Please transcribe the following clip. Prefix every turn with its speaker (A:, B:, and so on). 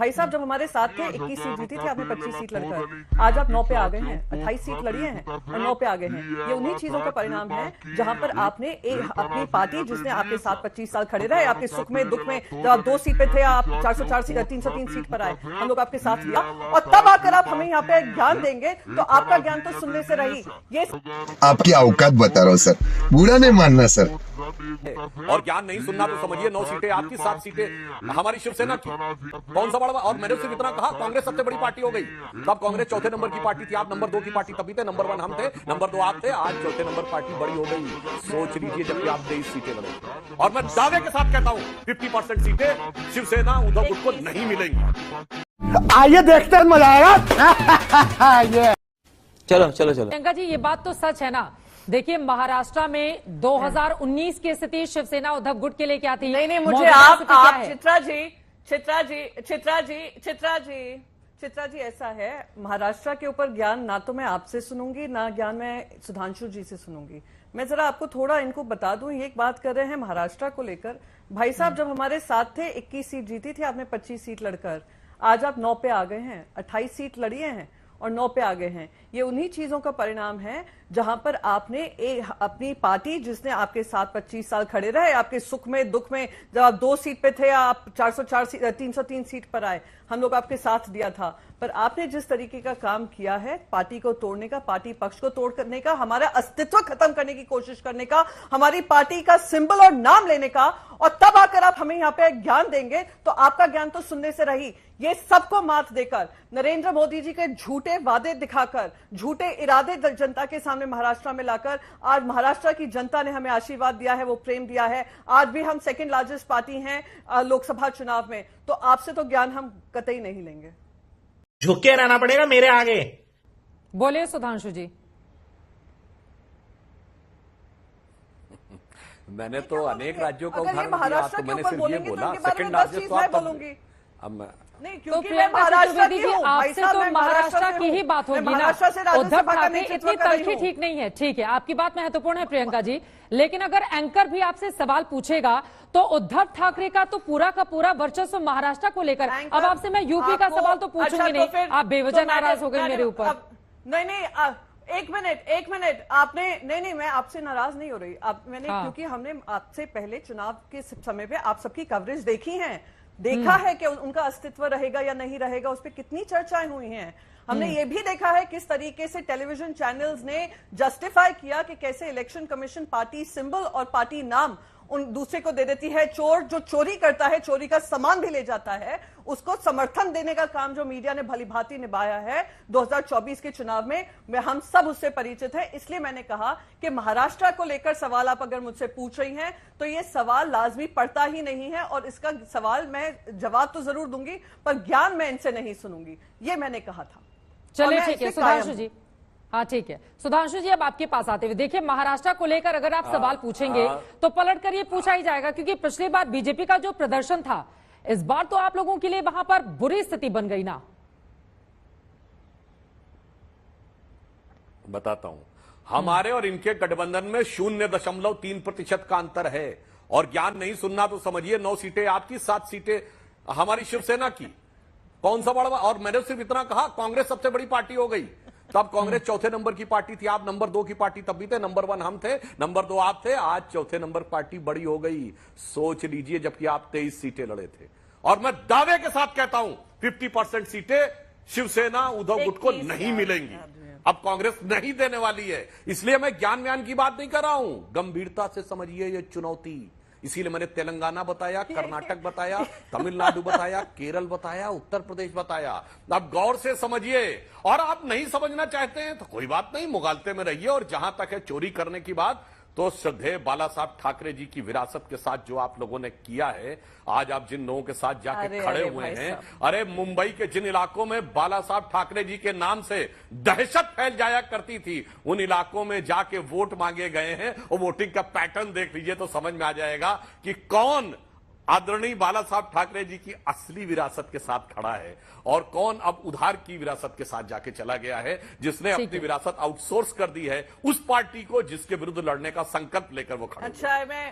A: भाई साहब जब हमारे साथ थे 21 सीट जीती थी आपने 25 सीट लड़कर, आज आप 9 पे आ गए हैं, 28 सीट लड़ी हैं और 9 पे आ गए हैं। ये उन्हीं चीजों का परिणाम है जहां पर आपने अपनी पार्टी जिसने आपके साथ 25 साल खड़े रहे, आपके सुख में दुख में, जब आप 2 सीट पे थे आप 404 सीट 303 सीट पर आए, हम लोग आपके साथ लिया और तब आकर आप हमें यहाँ पे ज्ञान देंगे तो आपका ज्ञान तो सुनने से रही। ये
B: आपकी औकात बता रहा हूँ सर, बुरा नहीं मानना सर।
C: और ज्ञान नहीं सुनना तो समझिए 9 सीटें आपकी, 7 सीटें हमारी शिवसेना की। कौन सा बड़ा? और मैंने सिर्फ इतना कहा कांग्रेस सबसे बड़ी पार्टी हो गई। तब कांग्रेस चौथे नंबर की पार्टी थी, आप नंबर 2 की पार्टी तभी थे, नंबर 1 हम थे, नंबर 2 आप थे, आज चौथे नंबर पार्टी बड़ी हो गई। सोच लीजिए जबकि आप 23 सीटें लड़े। और मैं दावे के साथ कहता हूं 50% सीटें शिवसेना उद्धव गुट को नहीं मिलेंगी।
D: आइए देखते हैं, मजा आएगा।
E: चलो चलो चलो
F: प्रियंका जी, ये बात तो सच है ना। देखिए महाराष्ट्र में 2019 की स्थिति शिवसेना उद्धव गुट के लिए क्या थी?
A: नहीं मुझे आप चित्रा जी ऐसा है, महाराष्ट्र के ऊपर ज्ञान ना तो मैं आपसे सुनूंगी ना ज्ञान मैं सुधांशु जी से सुनूंगी। मैं जरा आपको थोड़ा इनको बता दूं, ये एक बात कर रहे हैं महाराष्ट्र को लेकर। भाई साहब जब हमारे साथ थे 21 सीट जीती थी आपने 25 सीट लड़कर, आज आप 9 पे आ गए हैं, 28 सीट लड़ी हैं और 9 पे आ गए हैं। ये उन्हीं चीजों का परिणाम है जहां पर आपने अपनी पार्टी जिसने आपके साथ 25 साल खड़े रहे, आपके सुख में दुख में, जब आप 2 सीट पे थे आप 404 सीट 303 सीट पर आए, हम लोग आपके साथ दिया था। पर आपने जिस तरीके का काम किया है, पार्टी को तोड़ने का, पार्टी पक्ष को तोड़ करने का, हमारा अस्तित्व खत्म करने की कोशिश करने का, हमारी पार्टी का सिंबल और नाम लेने का, और तब आकर आप हमें यहाँ पे ज्ञान देंगे तो आपका ज्ञान तो सुनने से रही। ये सबको मात देकर, नरेंद्र मोदी जी के झूठे वादे दिखाकर, झूठे इरादे जनता के सामने महाराष्ट्र में लाकर, आज महाराष्ट्र की जनता ने हमें आशीर्वाद दिया है, वो प्रेम दिया है। आज भी हम सेकंड लार्जेस्ट पार्टी हैं लोकसभा चुनाव में, तो आपसे तो ज्ञान हम कतई नहीं लेंगे।
D: झुक के रहना पड़ेगा मेरे आगे।
F: बोले सुधांशु जी।
C: मैंने तो अनेक राज्यों का
A: अगर ये
C: उदाहरण दिया,
A: महाराष्ट्र
C: तो
A: के
C: मैंने
A: ऊपर
C: सिर्फ ये
A: बोलेंगे तो
C: बोला
A: उनके बारे
C: सेकंड
A: में 10
C: लार्जेस्ट
A: चीज
C: तो
A: मैं
C: आप
A: बोलूंगी।
C: अब
A: नहीं
F: तो
A: क्योंकि मैं
F: प्रियंका
A: महाराष्ट्र
F: चतुर्वेदी
A: की
F: जी,
A: हूं,
F: आपसे तो महाराष्ट्र की ही बात होगी ना। उद्धव ठाकरे इतनी तलखी ठीक नहीं है, ठीक है, आपकी बात महत्वपूर्ण है प्रियंका जी, लेकिन अगर एंकर भी आपसे सवाल पूछेगा तो उद्धव ठाकरे का तो पूरा का पूरा वर्चस्व महाराष्ट्र को लेकर। अब आपसे मैं यूपी का सवाल तो पूछूंगी नहीं, आप बेवजह नाराज हो गए मेरे ऊपर।
A: नहीं एक मिनट आपने नहीं मैं आपसे नाराज नहीं हो रही। मैंने क्योंकि हमने आपसे पहले चुनाव के समय पे आप सबकी कवरेज देखी है, देखा है कि उनका अस्तित्व रहेगा या नहीं रहेगा, उस पर कितनी चर्चाएं हुई हैं। हमने ये भी देखा है किस तरीके से टेलीविजन चैनल्स ने जस्टिफाई किया कि कैसे इलेक्शन कमीशन पार्टी सिंबल और पार्टी नाम उन दूसरे को दे देती है। चोर जो चोरी करता है, चोरी का सामान भी ले जाता है, उसको समर्थन देने का काम जो मीडिया ने भली भांति निभाया है 2024 के चुनाव में हम सब उससे परिचित हैं। इसलिए मैंने कहा कि महाराष्ट्र को लेकर सवाल आप अगर मुझसे पूछ रही हैं तो ये सवाल लाजमी पड़ता ही नहीं है, और इसका सवाल मैं जवाब तो जरूर दूंगी पर ज्ञान मैं इनसे नहीं सुनूंगी, ये मैंने कहा था।
F: चलिए ठीक है सुधांशु जी, हाँ ठीक है सुधांशु जी, अब आपके पास आते हुए देखिए महाराष्ट्र को लेकर अगर आप सवाल पूछेंगे तो पलट कर ये पूछा ही जाएगा, क्योंकि पिछली बार बीजेपी का जो प्रदर्शन था, इस बार तो आप लोगों के लिए वहां पर बुरी स्थिति बन गई ना।
C: बताता हूं, हमारे और इनके गठबंधन में 0.3% का अंतर है। और ज्ञान नहीं सुनना तो समझिए 9 सीटें आपकी, 7 सीटें हमारी शिवसेना की। कौन सा बड़ा? और मैंने सिर्फ इतना कहा कांग्रेस सबसे बड़ी पार्टी हो गई। तब कांग्रेस चौथे नंबर की पार्टी थी, आप नंबर 2 की पार्टी तभी थे, नंबर 1 हम थे, नंबर 2 आप थे, आज चौथे नंबर पार्टी बड़ी हो गई। सोच लीजिए जबकि आप 23 सीटें लड़े थे। और मैं दावे के साथ कहता हूं 50% सीटें शिवसेना उद्धव गुट को नहीं मिलेंगी। अब कांग्रेस नहीं देने वाली है, इसलिए मैं ज्ञान की बात नहीं कर रहा हूं। गंभीरता से समझिए ये चुनौती। इसीलिए मैंने तेलंगाना बताया, कर्नाटक बताया, तमिलनाडु बताया, केरल बताया, उत्तर प्रदेश बताया। आप गौर से समझिए, और आप नहीं समझना चाहते हैं तो कोई बात नहीं, मुगालते में रहिए। और जहां तक है चोरी करने की बात, तो श्रद्धेय बाला साहब ठाकरे जी की विरासत के साथ जो आप लोगों ने किया है, आज आप जिन लोगों के साथ जाके खड़े हुए हैं, अरे मुंबई के जिन इलाकों में बाला साहब ठाकरे जी के नाम से दहशत फैल जाया करती थी, उन इलाकों में जाके वोट मांगे गए हैं। और वोटिंग का पैटर्न देख लीजिए तो समझ में आ जाएगा कि कौन आदरणीय बाला साहब ठाकरे जी की असली विरासत के साथ खड़ा है और कौन अब उधार की विरासत के साथ जाके चला गया है, जिसने अपनी विरासत आउटसोर्स कर दी है उस पार्टी को जिसके विरुद्ध लड़ने का संकल्प लेकर वो खड़ा।
A: अच्छा है मैं